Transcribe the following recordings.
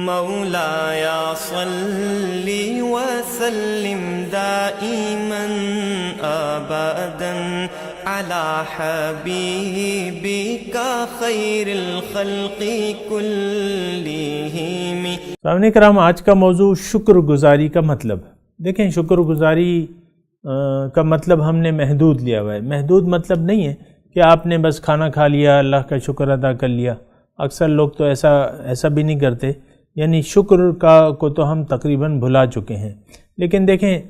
مولایا صلی وسلم دائما ابدا علی حبیبک خیر الخلق کلہم۔ سامعین کرام، آج کا موضوع شکر گزاری کا مطلب۔ دیکھیں، شکر گزاری کا مطلب ہم نے محدود لیا ہوا ہے۔ محدود مطلب نہیں ہے کہ آپ نے بس کھانا کھا لیا، اللہ کا شکر ادا کر لیا۔ اکثر لوگ تو ایسا بھی نہیں کرتے، یعنی شکر کو تو ہم تقریباً بھلا چکے ہیں۔ لیکن دیکھیں،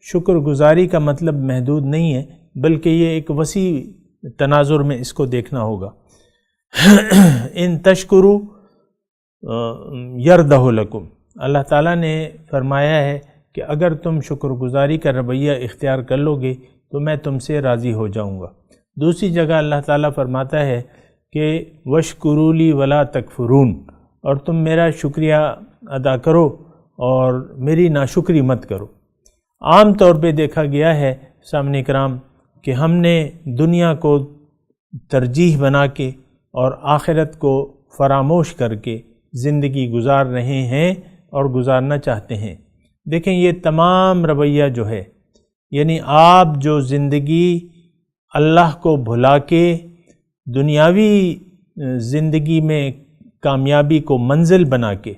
شکر گزاری کا مطلب محدود نہیں ہے، بلکہ یہ ایک وسیع تناظر میں اس کو دیکھنا ہوگا۔ ان تشکروا یرضہ لکم، اللہ تعالیٰ نے فرمایا ہے کہ اگر تم شکر گزاری کا رویہ اختیار کر لو گے تو میں تم سے راضی ہو جاؤں گا۔ دوسری جگہ اللہ تعالیٰ فرماتا ہے کہ وَاشْكُرُوا لِي وَلَا تَكْفُرُونَ، اور تم میرا شکریہ ادا کرو اور میری ناشکری مت کرو۔ عام طور پہ دیکھا گیا ہے سامعین کرام کہ ہم نے دنیا کو ترجیح بنا کے اور آخرت کو فراموش کر کے زندگی گزار رہے ہیں اور گزارنا چاہتے ہیں۔ دیکھیں، یہ تمام رویہ جو ہے، یعنی آپ جو زندگی اللہ کو بھلا کے دنیاوی زندگی میں کامیابی کو منزل بنا کے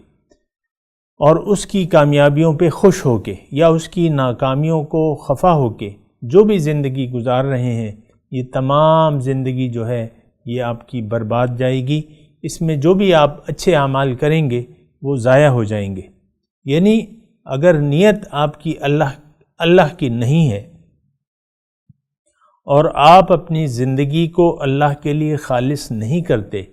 اور اس کی کامیابیوں پہ خوش ہو کے یا اس کی ناکامیوں کو خفا ہو کے جو بھی زندگی گزار رہے ہیں، یہ تمام زندگی جو ہے یہ آپ کی برباد جائے گی۔ اس میں جو بھی آپ اچھے اعمال کریں گے وہ ضائع ہو جائیں گے۔ یعنی اگر نیت آپ کی اللہ کی نہیں ہے اور آپ اپنی زندگی کو اللہ کے لیے خالص نہیں کرتے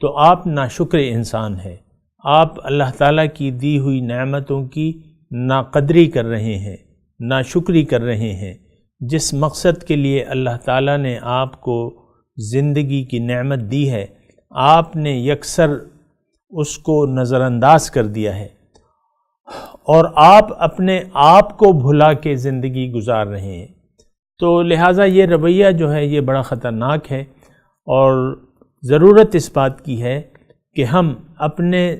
تو آپ ناشکر انسان ہیں۔ آپ اللہ تعالیٰ کی دی ہوئی نعمتوں کی ناقدری کر رہے ہیں، ناشکری کر رہے ہیں۔ جس مقصد کے لیے اللہ تعالیٰ نے آپ کو زندگی کی نعمت دی ہے، آپ نے یکسر اس کو نظر انداز کر دیا ہے اور آپ اپنے آپ کو بھلا کے زندگی گزار رہے ہیں۔ تو لہٰذا یہ رویہ جو ہے یہ بڑا خطرناک ہے، اور ضرورت اس بات کی ہے کہ ہم اپنے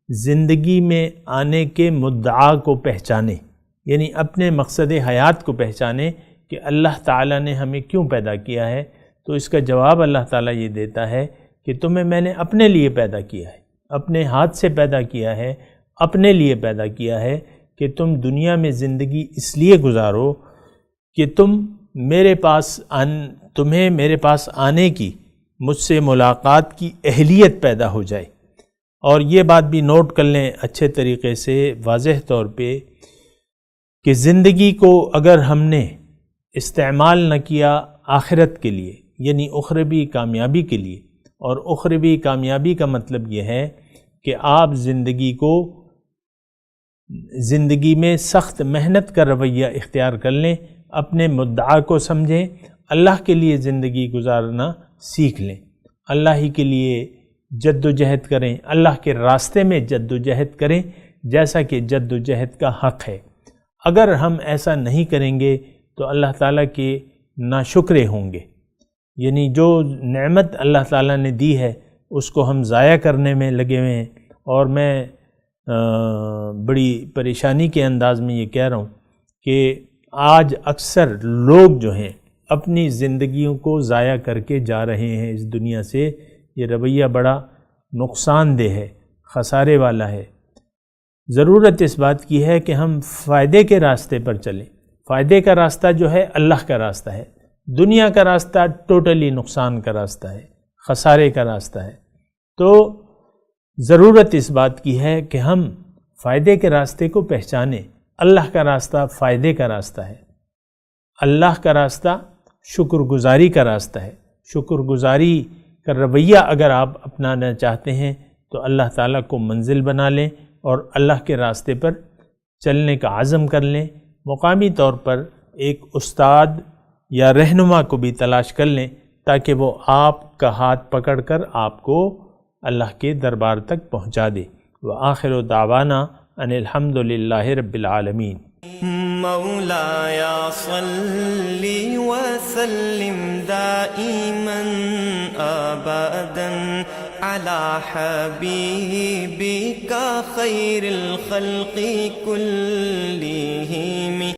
زندگی میں آنے کے مدعا کو پہچانیں، یعنی اپنے مقصد حیات کو پہچانیں کہ اللہ تعالیٰ نے ہمیں کیوں پیدا کیا ہے۔ تو اس کا جواب اللہ تعالیٰ یہ دیتا ہے کہ تمہیں میں نے اپنے لیے پیدا کیا ہے، اپنے ہاتھ سے پیدا کیا ہے، اپنے لیے پیدا کیا ہے کہ تم دنیا میں زندگی اس لیے گزارو کہ تمہیں میرے پاس آنے کی، مجھ سے ملاقات کی اہلیت پیدا ہو جائے۔ اور یہ بات بھی نوٹ کر لیں اچھے طریقے سے، واضح طور پہ، کہ زندگی کو اگر ہم نے استعمال نہ کیا آخرت کے لیے، یعنی اخروی کامیابی کے لیے، اور اخروی کامیابی کا مطلب یہ ہے کہ آپ زندگی میں سخت محنت کا رویہ اختیار کر لیں، اپنے مدعا کو سمجھیں، اللہ کے لیے زندگی گزارنا سیکھ لیں، اللہ ہی کے لیے جد و جہد کریں، اللہ کے راستے میں جد و جہد کریں جیسا کہ جد و جہد کا حق ہے۔ اگر ہم ایسا نہیں کریں گے تو اللہ تعالیٰ کے ناشکرے ہوں گے، یعنی جو نعمت اللہ تعالیٰ نے دی ہے اس کو ہم ضائع کرنے میں لگے ہوئے ہیں۔ اور میں بڑی پریشانی کے انداز میں یہ کہہ رہا ہوں کہ آج اکثر لوگ جو ہیں اپنی زندگیوں کو ضائع کر کے جا رہے ہیں اس دنیا سے۔ یہ رویہ بڑا نقصان دہ ہے، خسارے والا ہے۔ ضرورت اس بات کی ہے کہ ہم فائدے کے راستے پر چلیں۔ فائدے کا راستہ جو ہے اللہ کا راستہ ہے، دنیا کا راستہ ٹوٹلی نقصان کا راستہ ہے، خسارے کا راستہ ہے۔ تو ضرورت اس بات کی ہے کہ ہم فائدے کے راستے کو پہچانیں۔ اللہ کا راستہ فائدے کا راستہ ہے، اللہ کا راستہ شکر گزاری کا راستہ ہے۔ شکر گزاری کا رویہ اگر آپ اپنانا چاہتے ہیں تو اللہ تعالیٰ کو منزل بنا لیں اور اللہ کے راستے پر چلنے کا عزم کر لیں۔ مقامی طور پر ایک استاد یا رہنما کو بھی تلاش کر لیں تاکہ وہ آپ کا ہاتھ پکڑ کر آپ کو اللہ کے دربار تک پہنچا دے۔ وآخر دعوانا ان الحمد للہ رب العالمین۔ مولایا صلی وسلم دائما ابدا على حبيبك خير الخلق كلهم